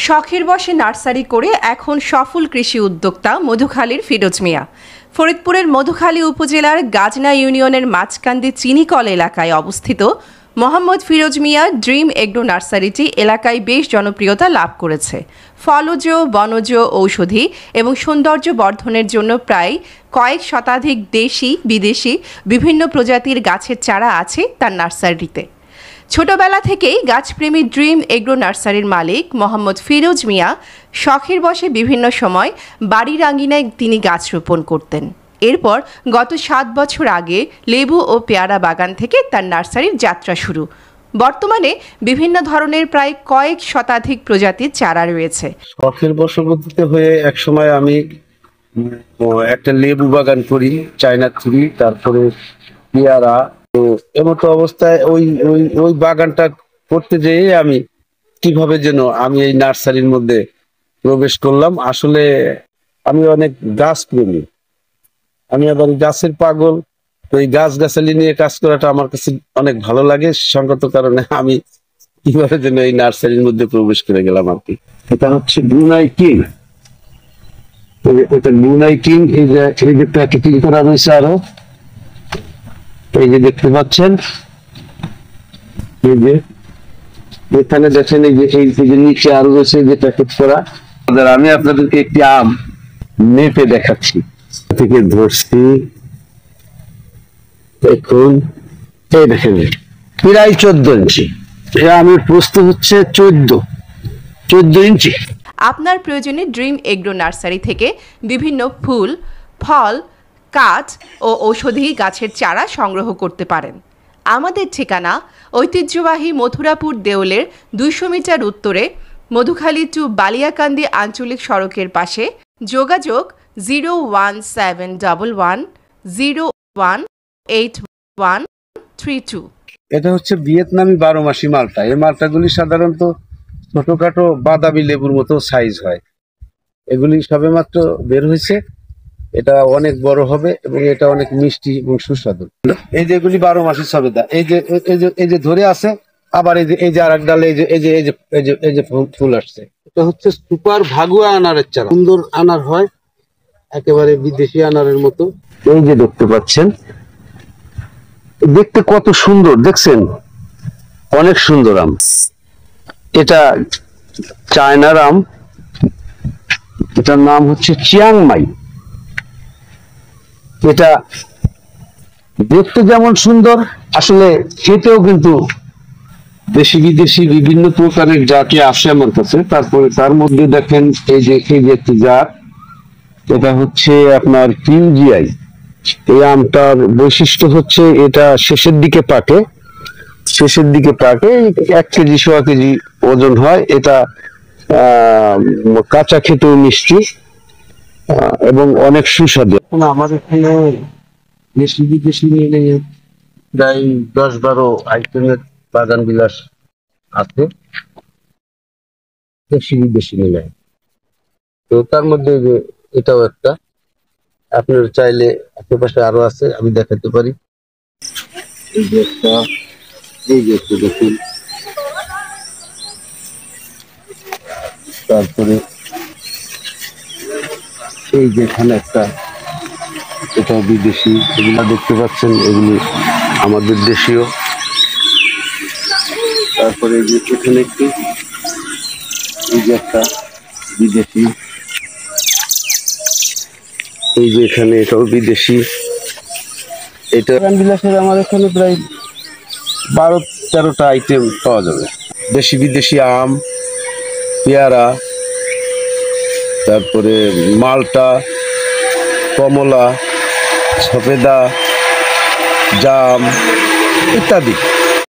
শখের বশে নার্সারি করে এখন সফল কৃষি উদ্যোক্তা মধুখালীর ফিরোজ মিয়া। ফরিদপুরের মধুখালী উপজেলার গাজনা ইউনিয়নের মাঝকান্দি চিনিকল এলাকায় অবস্থিত মোহাম্মদ ফিরোজ মিয়া ড্রিম এগ্রো নার্সারিটি এলাকায় বেশ জনপ্রিয়তা লাভ করেছে। ফলজ, বনজ, ঔষধি এবং সৌন্দর্য বর্ধনের জন্য প্রায় কয়েক শতাধিক দেশি বিদেশি বিভিন্ন প্রজাতির গাছের চারা আছে তার নার্সারিতে। ছোটবেলা থেকেই গাছপ্রেমী ড্রিম এগ্রো নার্সারির মালিক মোহাম্মদ ফিরোজ মিয়া শখের বশে বিভিন্ন সময় বাড়ির আঙিনায় তিনি গাছ রোপণ করতেন। এরপর গত 7 বছর আগে লেবু ও পেয়ারা বাগান থেকে তার নার্সারির যাত্রা শুরু। বর্তমানে বিভিন্ন ধরনের প্রায় কয়েক শতাধিক প্রজাতির চারা রয়েছে। শখের বশবর্তীতে হয়ে এক সময় আমি একটা লেবু বাগান করি, চায়না থ্রি, তারপরে পেয়ারা। তো এমতো অবস্থায় ওই বাগানটা করতে যেয়ে আমি কিভাবে যেন আমি এই নার্সারির মধ্যে প্রবেশ করলাম। আসলে আমি অনেক গাছ প্রেমী, আমি আবার গাছের পাগল। তো এই গাছগাছালি নিয়ে কাজ করাটা আমার কাছে অনেক ভালো লাগে। সঙ্গত কারণে আমি কিভাবে যেন এই নার্সারির মধ্যে প্রবেশ করে গেলাম আর কি। এটা হচ্ছে ব্রুনাই কিং। এটা ব্রুনাই কিং, এই যে প্যাকেটিং করা রয়েছে আরো, এই যে দেখতে পাচ্ছেন, এই যে এখানে দেখেন, এই যে নিচে আরো রয়েছে যে প্যাকেট করা। আমি আপনাদেরকে একটি আম মেপে দেখাচ্ছি, থেকে ধরছি। দেখুন, এই দেখেন প্রায় 14 ইঞ্চি। আমের প্রস্থ হচ্ছে 14 ইঞ্চি। আপনার প্রয়োজনে ড্রিম এগ্রো নার্সারি থেকে বিভিন্ন ফুল, ফল, কাঠ ও ঔষধি গাছের চারা সংগ্রহ করতে পারেন। আমাদের ঠিকানা ঐতিহ্যবাহী মথুরাপুর দেউলের 200 মিটার উত্তরে মধুখালী টু বালিয়াকান্দি আঞ্চলিক সড়কের পাশে। যোগাযোগ 01710018132। এটা হচ্ছে ভিয়েতনামি 12 মাসি মালটা। এই মালটাগুলি সাধারণত ছোটখাটো বাদামি লেবুর মতো সাইজ হয়। এগুলি সবে মাত্র বের হয়েছে, এটা অনেক বড় হবে এবং এটা অনেক মিষ্টি এবং সুস্বাদু। এই যে এগুলি 12 মাসের সবেদা, এই যে ধরে আছে। আবার এই যে আরেক ডালে এই যে ফুল আসছে। এটা হচ্ছে সুপার ভাগুয়া আনারের চারা। সুন্দর আনার হয়, একেবারে বিদেশি আনারের মতো। এই যে দেখতে পাচ্ছেন, দেখতে কত সুন্দর, দেখছেন? অনেক সুন্দর আম। এটা চায়নার আম, এটার নাম হচ্ছে চিয়াংমাই। এটা দেখতে যেমন সুন্দর, আসলে খেতেও কিন্তু দেশি বিদেশি বিভিন্ন প্রকারের জাতি আসে আমার কাছে। তারপরে তার মধ্যে দেখেন এই যে একটি জাত, এটা হচ্ছে আপনার পিউজিআই। এই আমটার বৈশিষ্ট্য হচ্ছে এটা শেষের দিকে পাকে। 1 কেজি 1.5 কেজি ওজন হয়। এটা কাঁচা খেতেও মিষ্টি এবং অনেক সুস্বাদু। আমার এখানে দেশি বিদেশি মিলে প্রায় 10-12 আইটেমের বাগান বিলাস আছে, দেশি বিদেশি মিলে। তো তার মধ্যে এটাও একটা। আপনার চাইলে আশেপাশে আরো আছে, আমি দেখাতে পারি। এই যে একটা দেখুন, তারপরে এই যে এখানে একটা, এটা বিদেশি। এগুলা দেখতে পাচ্ছেন, এগুলি আমাদের দেশীয়। তারপরে এই যে এখানে একটু, এই যে একটা বিদেশি, এই যে এখানে এটাও বিদেশি। এটা বিলাসের আমার এখানে প্রায় 12-13টা আইটেম পাওয়া যাবে। দেশি বিদেশি আম, পেয়ারা, তারপরে মালটা, কমলা, সফেদা, জাম ইত্যাদি।